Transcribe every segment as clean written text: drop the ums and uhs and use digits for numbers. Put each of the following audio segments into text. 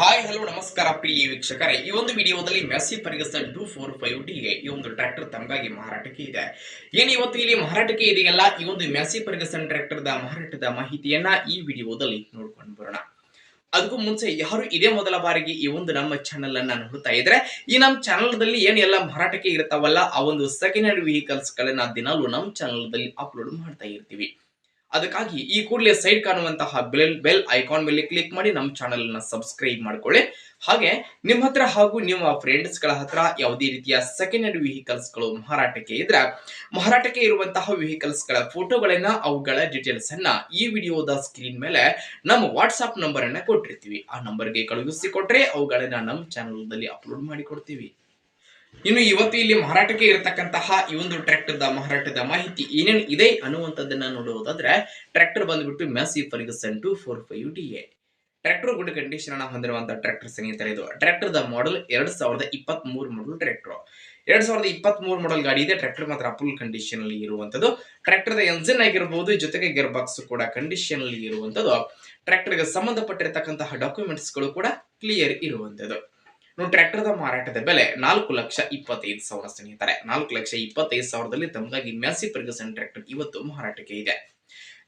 Hi hello ನಮಸ್ಕಾರ ಪ್ರಿಯ ವೀಕ್ಷಕರೇ, ಈ ಒಂದು ವಿಡಿಯೋದಲ್ಲಿ ಮೆಸ್ಸಿ ಫರ್ಗಸನ್ 245ಡಿಗೆ ಈ ಒಂದು ಟ್ರ್ಯಾಕ್ಟರ್ ತಮಗಾಗಿ ಮಾರಾಟಕ್ಕೆ ಇದೆ. ಏನು ಇವತ್ತು ಇಲ್ಲಿ ಮಾರಾಟಕ್ಕೆ ಇದೆಯಲ್ಲ, ಈ ಒಂದು ಮೆಸ್ಸಿ ಫರ್ಗಸನ್ ಟ್ರ್ಯಾಕ್ಟರ್ ದ ಮಾರಾಟದ ಮಾಹಿತಿಯನ್ನ ಈ ವಿಡಿಯೋದಲ್ಲಿ ನೋಡ್ಕೊಂಡು ಬರೋಣ. ಅದಕ್ಕೂ ಮುಂಚೆ ಯಾರು ಇದೇ ಮೊದಲ ಬಾರಿಗೆ ಈ ಒಂದು ನಮ್ಮ ಚಾನೆಲ್ ಅನ್ನ ನೋಡ್ತಾ ಇದ್ರೆ, ಈ ನಮ್ಮ ಚಾನೆಲ್ ದಲ್ಲಿ ಏನೆಲ್ಲ ಮಾರಾಟಕ್ಕೆ ಇರ್ತಾವಲ್ಲ, ಆ ಒಂದು ಸೆಕೆಂಡ್ ಹ್ಯಾಂಡ್ ವೆಹಿಕಲ್ಸ್ ಗಳನ್ನ ದಿನಾಲೂ ನಮ್ಮ ಚಾನೆಲ್ ದಲ್ಲಿ ಅಪ್ಲೋಡ್ ಮಾಡ್ತಾ ಇರ್ತೀವಿ. ಅದಕ್ಕಾಗಿ ಈ ಕೂಡಲೇ ಸೈಡ್ ಕಾಣುವಂತಹ ಬೆಲ್ ಐಕಾನ್ ಮೇಲೆ ಕ್ಲಿಕ್ ಮಾಡಿ ನಮ್ಮ ಚಾನೆಲ್ ನ ಸಬ್ಸ್ಕ್ರೈಬ್ ಮಾಡ್ಕೊಳ್ಳಿ. ಹಾಗೆ ನಿಮ್ಮ ಹತ್ರ ಹಾಗೂ ನಿಮ್ಮ ಫ್ರೆಂಡ್ಸ್ ಗಳ ಹತ್ರ ಯಾವುದೇ ರೀತಿಯ ಸೆಕೆಂಡ್ ಹ್ಯಾಂಡ್ ವೆಹಿಕಲ್ಸ್ ಗಳು ಮಾರಾಟಕ್ಕೆ ಇದ್ರೆ, ಮಾರಾಟಕ್ಕೆ ಇರುವಂತಹ ವೆಹಿಕಲ್ಸ್ ಗಳ ಫೋಟೋಗಳನ್ನ, ಅವುಗಳ ಡೀಟೇಲ್ಸ್ ಅನ್ನ ಈ ವಿಡಿಯೋದ ಸ್ಕ್ರೀನ್ ಮೇಲೆ ನಮ್ಮ ವಾಟ್ಸ್ಆಪ್ ನಂಬರ್ ಅನ್ನ ಕೊಟ್ಟಿರ್ತೀವಿ. ಆ ನಂಬರ್ಗೆ ಕಳುಹಿಸಿ ಕೊಟ್ರೆ ಅವುಗಳನ್ನ ನಮ್ಮ ಚಾನೆಲ್ ದಲ್ಲಿ ಅಪ್ಲೋಡ್ ಮಾಡಿ ಕೊಡ್ತೀವಿ. ಇನ್ನು ಇವತ್ತು ಇಲ್ಲಿ ಮಾರಾಟಕ್ಕೆ ಇರತಕ್ಕಂತಹ ಈ ಒಂದು ಟ್ರ್ಯಾಕ್ಟರ್ ದ ಮಾರಾಟದ ಮಾಹಿತಿ ಏನೇನು ಇದೆ ಅನ್ನುವಂಥದ್ದನ್ನ ನೋಡುವುದಾದ್ರೆ, ಟ್ರ್ಯಾಕ್ಟರ್ ಬಂದ್ಬಿಟ್ಟು ಮೆಸ್ಸಿ ಫರ್ಗಸನ್ 245ಡಿಎ ಟ್ರ್ಯಾಕ್ಟರ್ ಗುಡ್ ಕಂಡೀಷನ್ ಅನ್ನ ಹೊಂದಿರುವಂತಹ ಟ್ರ್ಯಾಕ್ಟರ್ ಸ್ನೇಹಿತರೆ. ಇದು tractor the model 2023 model tractor. 2023 ಮಾಡಲ್ ಗಾಡಿ ಇದೆ. ಟ್ರ್ಯಾಕ್ಟರ್ ಮಾತ್ರ ಫುಲ್ ಕಂಡೀಷನ್ ಅಲ್ಲಿ ಇರುವಂತದ್ದು. ಟ್ರ್ಯಾಕ್ಟರ್ ದ ಎಂಜಿನ್ ಆಗಿರಬಹುದು, ಜೊತೆಗೆ ಗೇರ್ ಬಾಕ್ಸ್ ಕೂಡ ಕಂಡೀಷನ್ ಅಲ್ಲಿ ಇರುವಂತದ್ದು. ಟ್ರ್ಯಾಕ್ಟರ್ ಗೆ ಸಂಬಂಧಪಟ್ಟಿರತಕ್ಕಂತಹ ಡಾಕ್ಯುಮೆಂಟ್ಸ್ ಗಳು ಕೂಡ ಕ್ಲಿಯರ್ ಇರುವಂತದ್ದು. ಟ್ರ್ಯಾಕ್ಟರ್ ದ ಮಾರಾಟದ ಬೆಲೆ 4,25,000 ಸ್ನೇಹಿತರೆ. 4,25,000ದಲ್ಲಿ ತಮಗಾಗಿ ಮೆಸ್ಸಿ ಫರ್ಗಸನ್ ಟ್ರ್ಯಾಕ್ಟರ್ ಇವತ್ತು ಮಾರಾಟಕ್ಕೆ ಇದೆ.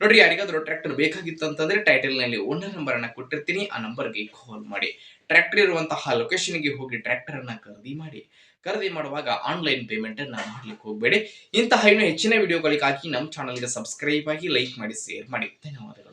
ನೋಡ್ರಿ, ಯಾರಿಗಾದ್ರೂ ಟ್ರ್ಯಾಕ್ಟರ್ ಬೇಕಿತ್ತು ಅಂತಂದ್ರೆ ಟೈಟಲ್ ನಲ್ಲಿ ಓನರ್ ನಂಬರ್ ಅನ್ನ ಕೊಟ್ಟಿರ್ತೀನಿ, ಆ ನಂಬರ್ಗೆ ಕಾಲ್ ಮಾಡಿ ಟ್ರ್ಯಾಕ್ಟರ್ ಇರುವಂತಹ ಲೊಕೇಶನ್ ಗೆ ಹೋಗಿ ಟ್ರ್ಯಾಕ್ಟರ್ ಅನ್ನ ಖರೀದಿ ಮಾಡಿ. ಖರೀದಿ ಮಾಡುವಾಗ ಆನ್ಲೈನ್ ಪೇಮೆಂಟ್ ಅನ್ನ ಮಾಡ್ಲಿಕ್ಕೆ ಹೋಗಬೇಡಿ. ಇಂತಹ ಇನ್ನೂ ಹೆಚ್ಚಿನ ವಿಡಿಯೋಗಳಿಗಾಗಿ ನಮ್ಮ ಚಾನಲ್ಗೆ ಸಬ್ಸ್ಕ್ರೈಬ್ ಆಗಿ, ಲೈಕ್ ಮಾಡಿ, ಶೇರ್ ಮಾಡಿ. ಧನ್ಯವಾದಗಳು.